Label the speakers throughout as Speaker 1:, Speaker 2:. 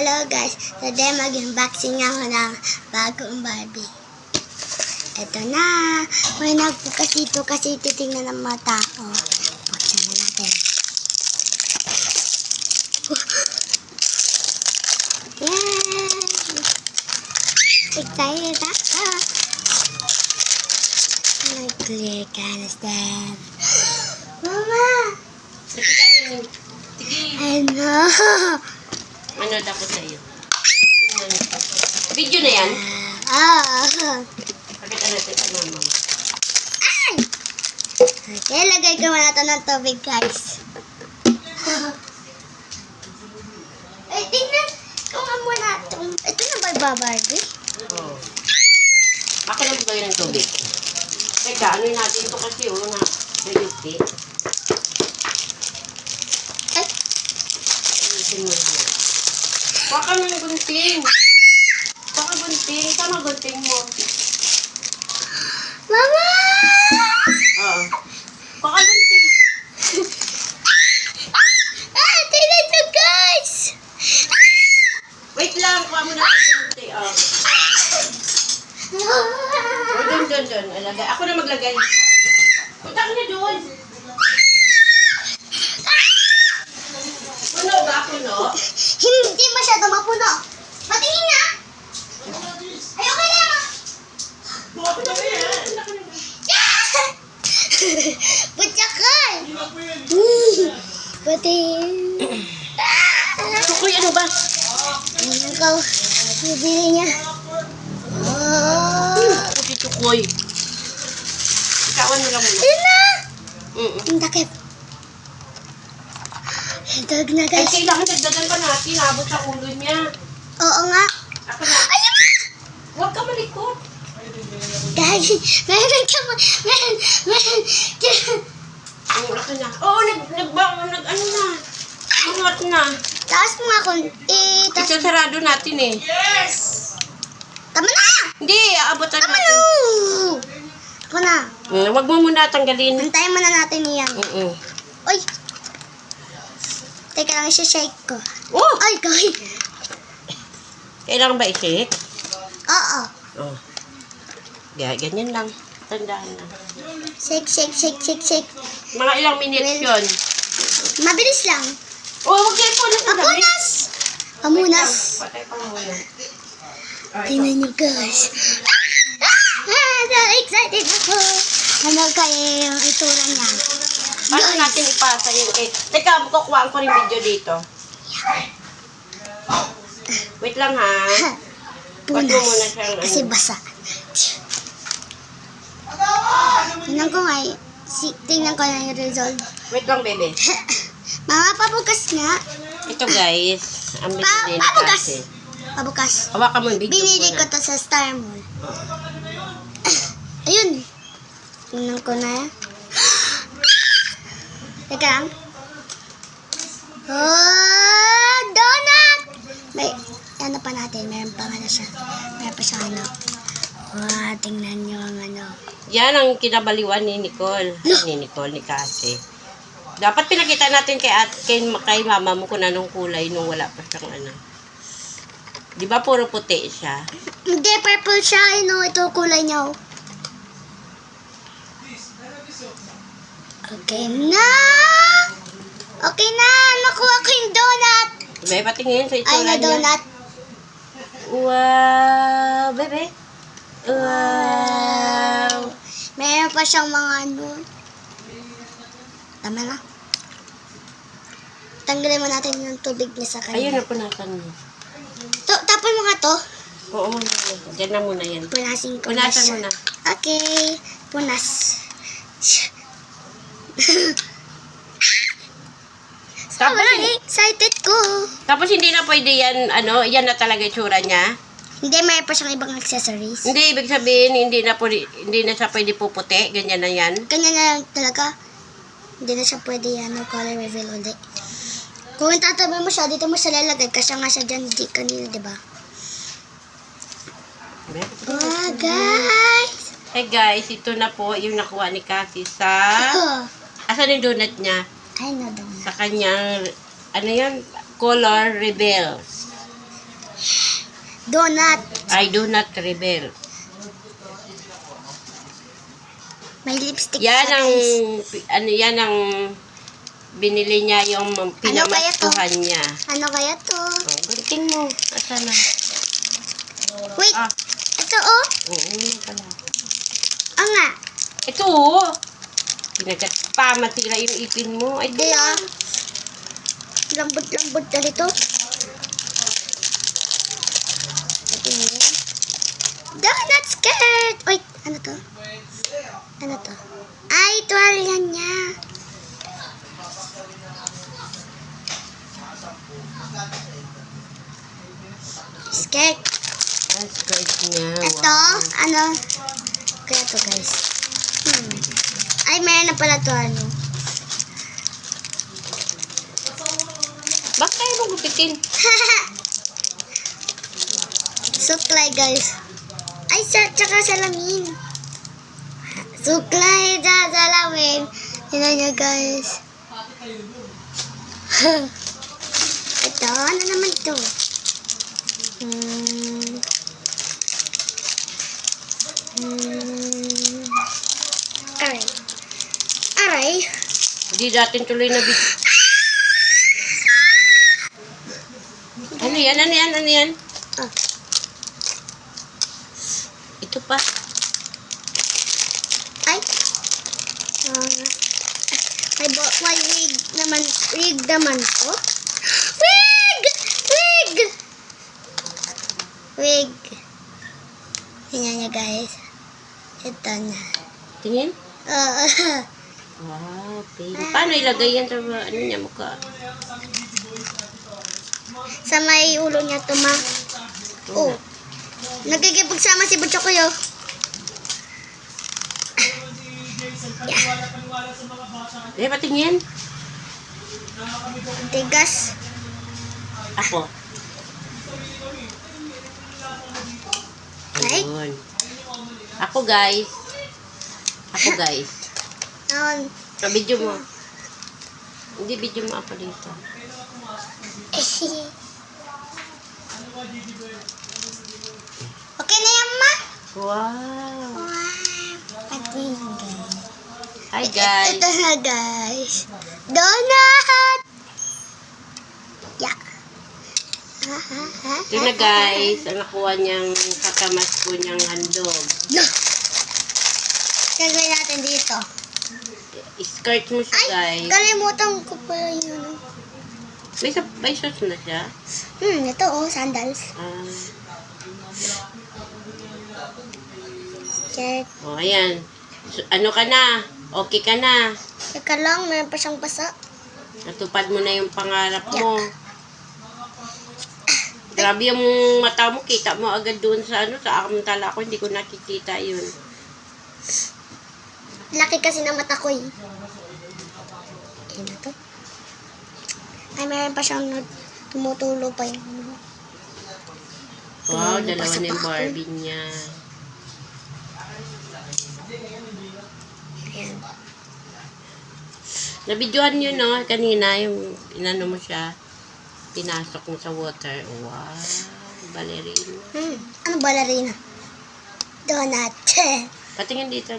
Speaker 1: Hello guys, today mag-unboxing ako ng bagong Barbie. Ito na, may nagbukas dito kasi titingnan ng mga tao. Buksan na natin. Yay! Excited ako. Nag-clear canister. Mama! Ano?
Speaker 2: Ano dapat sa'yo? Video na yan? Pakita natin sa mama.
Speaker 1: Ay! Okay, lagay ko muna ito ng tubig, guys. Ay, tingnan ko nga muna itong... Ito na ba Barbie?
Speaker 2: Oo. Ako na maglagay ng tubig. Teka, ano yung natin ito kasi na nayuti.
Speaker 1: Ay!
Speaker 2: Ayusin mo na. Baka ng gunting. Baka gunting. Tama gunting mo.
Speaker 1: Mama!
Speaker 2: Oo. Baka gunting.
Speaker 1: Tingnan nyo, guys!
Speaker 2: Wait lang. Kuha mo na ang gunting. Oh. O, dun. Alagay. Ako na maglagay. Punta ka na doon. Puno ba? Puno?
Speaker 1: Hindi masyado mapuno. Patingin na! Ay, okay na!
Speaker 2: Buka na ba yan?
Speaker 1: Butsakan! Patingin.
Speaker 2: Tukoy, ano ba?
Speaker 1: Ano ka? Bibili niya.
Speaker 2: Ako si Tukoy. Ikawan mo lang muna.
Speaker 1: Ayun na!
Speaker 2: Mm.
Speaker 1: Ang takip. Hintog na,
Speaker 2: Ay,
Speaker 1: guys.
Speaker 2: kailangan dagdagan pa natin. Abot sa ulo niya.
Speaker 1: Oo nga.
Speaker 2: Ako na.
Speaker 1: Ayun na!
Speaker 2: Huwag ka malikot.
Speaker 1: Guys, meron ka mo. Meron.
Speaker 2: Ako na. Oo, ano na. Mangat na.
Speaker 1: Taas mo nga kung...
Speaker 2: Isasarado natin eh.
Speaker 1: Tama na!
Speaker 2: Hindi, aabotan
Speaker 1: Tama
Speaker 2: natin.
Speaker 1: na! Ako na.
Speaker 2: Huwag mo muna tanggalin.
Speaker 1: Antayin muna natin yan. Uy! Teka lang, isa-shake ko.
Speaker 2: Oh!
Speaker 1: Ay, guys!
Speaker 2: Kailangan ba i-shake?
Speaker 1: Oo.
Speaker 2: Oh. Ganyan lang. Tandaan lang.
Speaker 1: Shake.
Speaker 2: Mga ilang minutes yun.
Speaker 1: Mabilis lang.
Speaker 2: Oh, huwag kayo po lang.
Speaker 1: Pamunas! Pamunas.
Speaker 2: Patay pa muna.
Speaker 1: Tingnan niyo, guys. So excited ako. Ano kaya yung itura niya?
Speaker 2: Paano natin ipasa yun? Teka, kukuhaan ko rin video dito. Wait lang ha. Wag mo muna siyang
Speaker 1: Kasi basa. Tingnan ko nga. Tingnan ko na yung result.
Speaker 2: Wait lang, bebe.
Speaker 1: Mama, pabukas nga.
Speaker 2: Ito guys, ang binili ni
Speaker 1: Pabukas.
Speaker 2: Kasi.
Speaker 1: Pabukas.
Speaker 2: Hawakan mo yung video
Speaker 1: Binili ko
Speaker 2: muna.
Speaker 1: to sa Star Mall. Ayun. Tingnan ko na. Teka lang. Oh, donut! May, ano pa natin, meron pa nga na siya. Meron pa siya ano. Wow, tingnan nyo ang ano.
Speaker 2: Yan ang kinabaliwan ni Nicole. Ni Kasi. Dapat pinakita natin kay mama mo kung anong kulay nung wala pa siyang ano. Di ba puro puti siya?
Speaker 1: Hindi, purple siya. Ano, ito kulay niya. Oh. Okay na! Okay na! Nakuha ko yung donut!
Speaker 2: Bebe, patingin sa
Speaker 1: Ay,
Speaker 2: itsura
Speaker 1: na
Speaker 2: niya.
Speaker 1: donut.
Speaker 2: Wow! Bebe. Wow!
Speaker 1: Meron pa siyang mga ano. Tama na. Tanggalin mo natin yung tubig niya sa kanya.
Speaker 2: Ayun na, punasan mo.
Speaker 1: Tapon mo nga to.
Speaker 2: Oo, muna. Diyan na muna yan.
Speaker 1: Punasin ko
Speaker 2: Punasan
Speaker 1: siya.
Speaker 2: mo na.
Speaker 1: Okay. Punas.
Speaker 2: Tapos,
Speaker 1: Excited ko.
Speaker 2: tapos hindi na pwede yan, yan na talaga itsura niya.
Speaker 1: Hindi, may pa siyang ibang accessories.
Speaker 2: Hindi, ibig sabihin, hindi na siya pwede puputi. Ganyan na yan.
Speaker 1: Kanya na lang talaga. Hindi na siya pwede yan. No color reveal ulit. Kung tatabi mo siya, dito mo siya lalagay. Kasi nga siya dyan di kanina, di ba? Wow, guys!
Speaker 2: Hey guys, ito na po yung nakuha ni Cassie sa... Asan yung donut niya?
Speaker 1: Ay, no donut.
Speaker 2: Sa kanyang, ano yan? Color Rebels.
Speaker 1: Donut.
Speaker 2: I do not rebel.
Speaker 1: May lipstick
Speaker 2: Yan
Speaker 1: siya,
Speaker 2: ang,
Speaker 1: guys.
Speaker 2: yan ang binili niya yung pinamastuhan niya.
Speaker 1: Ano kaya to?
Speaker 2: Oh, gunting mo. Asa na?
Speaker 1: Wait.
Speaker 2: Ah,
Speaker 1: Ito, oh.
Speaker 2: oo na pala.
Speaker 1: Ah nga.
Speaker 2: Ito, oh. Kinagat pa, matira yung ipin mo. Ay,
Speaker 1: Hindi, ah. Lambot-lambot na nito. Donut skirt! Wait, ano to? Ano to? Ay, tuwalya niya. Skirt.
Speaker 2: ang skirt niya.
Speaker 1: Ito, ano? Kaya to, guys. Ay, meron na pala to, ano?
Speaker 2: Bakit tayo mo gupitin?
Speaker 1: Suklay, guys. Ay, tsaka salamin. Suklay sa salamin. Tignan nyo, guys. Ito, ano naman ito? Aray. Aray.
Speaker 2: Hindi natin tuloy na bit. Ano yan? Ano yan? Ano yan?
Speaker 1: Ah.
Speaker 2: Ito pa.
Speaker 1: Ay. May wig naman ko. Wig! Wig! Wig. Tingnan niya, guys. Ito na.
Speaker 2: Tingin?
Speaker 1: Ah,
Speaker 2: Wow, baby. Paano ilagay yan sa ano niya mukha?
Speaker 1: sa may ulo niya to, ma. Oh. Nagkikipagsama si Butcho ko, yo.
Speaker 2: Eh, patingin.
Speaker 1: Tigas.
Speaker 2: Ako.
Speaker 1: Ay.
Speaker 2: Ayun. Ako, guys. Ako, guys.
Speaker 1: Noon.
Speaker 2: Video mo. Hindi, video mo ako dito.
Speaker 1: Okay na yan, ma?
Speaker 2: Wow.
Speaker 1: Wow. Patingin, guys.
Speaker 2: Hi, guys.
Speaker 1: Ito na, guys. Donut! Yeah.
Speaker 2: Ito na, guys. Ang nakuha niyang katamas ko niyang handog.
Speaker 1: No. Kagay natin dito.
Speaker 2: Skirt mo siya,
Speaker 1: Ay,
Speaker 2: guys.
Speaker 1: kalimutan ko pa yun.
Speaker 2: May sauce na siya.
Speaker 1: Ito, oh, sandals.
Speaker 2: Ah.
Speaker 1: Skirt.
Speaker 2: Oh, ayan. So, ano ka na? Okay ka na.
Speaker 1: Teka lang, meron pa siyang basa.
Speaker 2: Natupad mo na yung pangarap mo. Grabe yung mata mo. Kita mo agad doon sa ano. Sa akamtala ko. Hindi ko nakikita yun.
Speaker 1: Laki kasi ng mata ko, eh. Ayan na to. Ay, meron pa siyang tumutulo pa yung ano.
Speaker 2: Wow,
Speaker 1: Tumulong pa
Speaker 2: dalawa
Speaker 1: sa
Speaker 2: na yung
Speaker 1: paa ko.
Speaker 2: Barbie niya.
Speaker 1: Ayan.
Speaker 2: Nabidyohan nyo, no? Kanina, yung inano mo siya. Pinasok mo sa water. Wow. Ballerina.
Speaker 1: Ano ballerina? Donut.
Speaker 2: Patingin dito.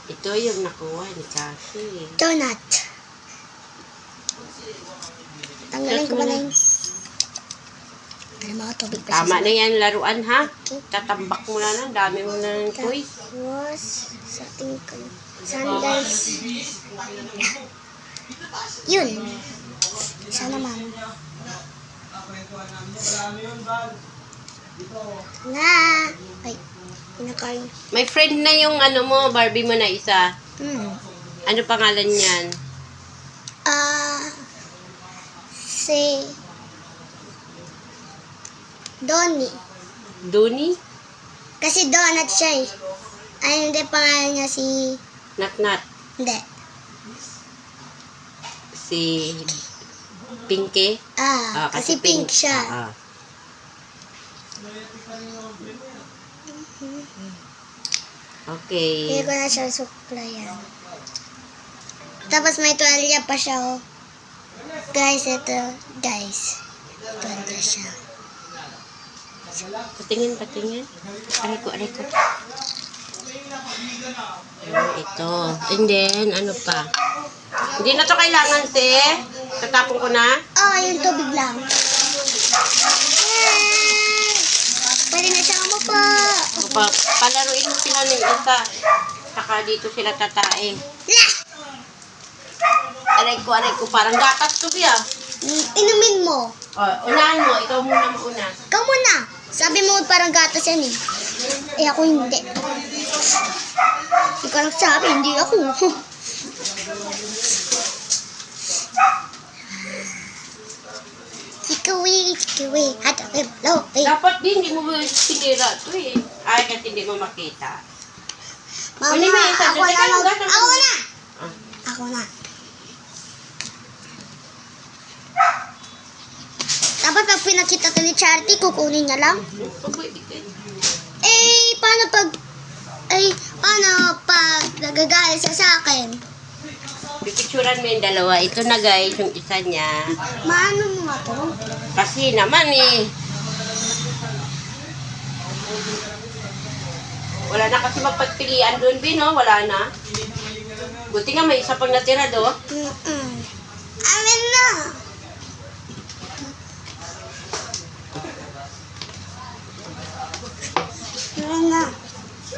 Speaker 2: Ito yung nakuha ni Cassie.
Speaker 1: Donut. Tanggalin ko ba na yun? Ano mga tubig pa
Speaker 2: Tama na yan, laruan, ha? Tatambak mo na lang. Dami mo na ng toys.
Speaker 1: Tapos, sa tingin ko, sandals. Yun. Sana, mama. Na. Ay, pinakain.
Speaker 2: May friend na yung ano mo, Barbie mo na isa. Ano pangalan niyan?
Speaker 1: Si Donnie.
Speaker 2: Duni?
Speaker 1: Kasi donut siya, eh. Ay, hindi, pangalan niya si...
Speaker 2: Nat.
Speaker 1: Hindi.
Speaker 2: Si Pinky?
Speaker 1: Kasi pink siya.
Speaker 2: Okay.
Speaker 1: Hindi ko na siya suklayan. Tapos may tuwalya pa siya, oh. Guys, ito. Guys. Ganda siya.
Speaker 2: Patingin, patingin. Aray ko, aray ko. Ito. And then, ano pa? Hindi na to kailangan, te. Tatapon ko na.
Speaker 1: Yung tubig lang. Yay! Pwede na siya mo po.
Speaker 2: Palaruin mo sila ng isa. Saka dito sila tatae. Aray ko, parang gatas to, Bia.
Speaker 1: Inumin mo.
Speaker 2: Unahan mo. Ikaw muna mauna.
Speaker 1: Ikaw muna. Sabi mo parang gatas yan eh. Ako hindi. Ikaw lang sabi, hindi ako. Sikawi.
Speaker 2: Dapat din, hindi mo sinira ito eh. Ay, kasi hindi mo makita.
Speaker 1: Mama,
Speaker 2: Kunin mo yung isa.
Speaker 1: ako
Speaker 2: Teka
Speaker 1: na.
Speaker 2: lang, gatas.
Speaker 1: Ako na. Dapat pag pinakita to ni Charity, kukunin niya lang. Paano pag nagagalit siya sa akin?
Speaker 2: Pipicturan mo yung dalawa. Ito na guys, yung isa niya.
Speaker 1: Maano mo nga to?
Speaker 2: Kasi naman eh. Wala na kasi mapagpilian doon, Bino. Wala na. Buti nga may isa pang natira do.
Speaker 1: Amin na. Amin na.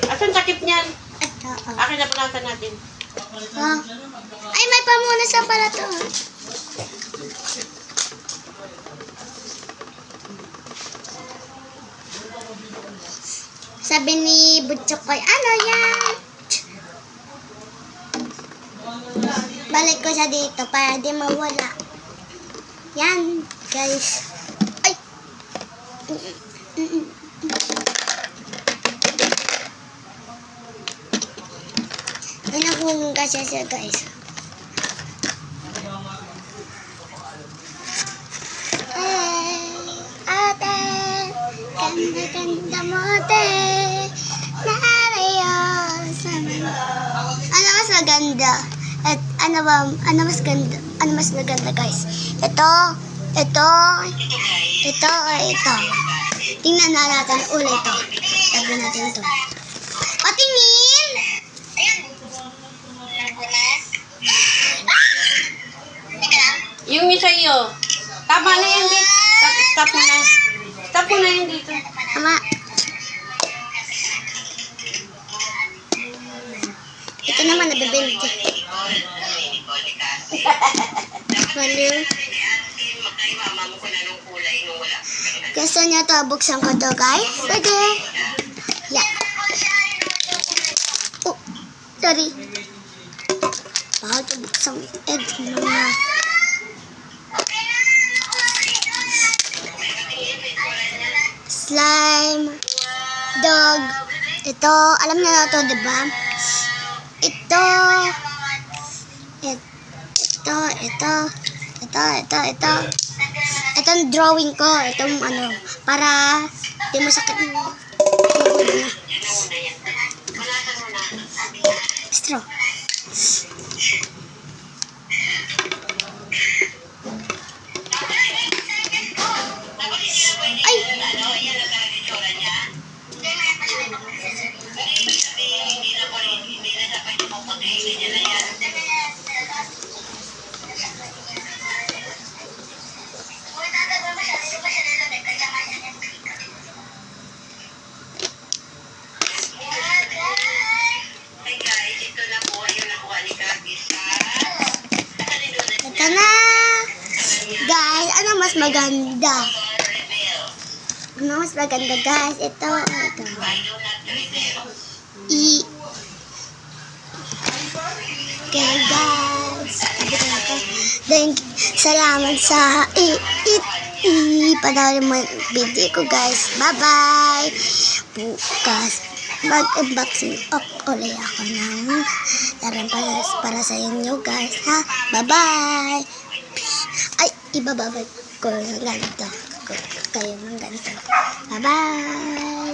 Speaker 2: Asan sakit niyan?
Speaker 1: Ito.
Speaker 2: Akin na palasan natin.
Speaker 1: Ay, may pamunas na pala to. Sabi ni Butchok koy, ano yan? Balik ko siya dito para di mawala. Yan, guys. Ay! Ay, nahulong kasi siya, guys. Ay, ate, ganda-ganda mo, ate. Narayo sa mga... Ano mas maganda? At ano mas ganda? Ano mas maganda, guys? Ito. Tingnan na natin ulit ito. Sabi natin ito. Patingin!
Speaker 2: Yung isa iyo. Tama na yan dito. Stop mo na. Stop mo na yan dito.
Speaker 1: Tama. Ito naman nabibili. Baliw. Gusto niya to, buksan ko to, guys. Pwede. Yeah. Oh, sorry. Bawal to buksan. Egg muna. Slime. Dog. Ito, alam niyo na to, diba? Ito. Itong drawing ko, itong ano, para di masakit yung tuhod niya. Straw. Ay! Ito na! Guys, ano mas maganda? Ano mas maganda, guys? Ito. Okay, guys. Salamat sa panoorin mo yung video ko, guys. Bye-bye! Bukas, mag-unboxing ulit ako ng laran para sa inyo, guys. Ha? Bye-bye! Ay, ibababay ko ng ganito. Kayo ng ganito. Bye-bye!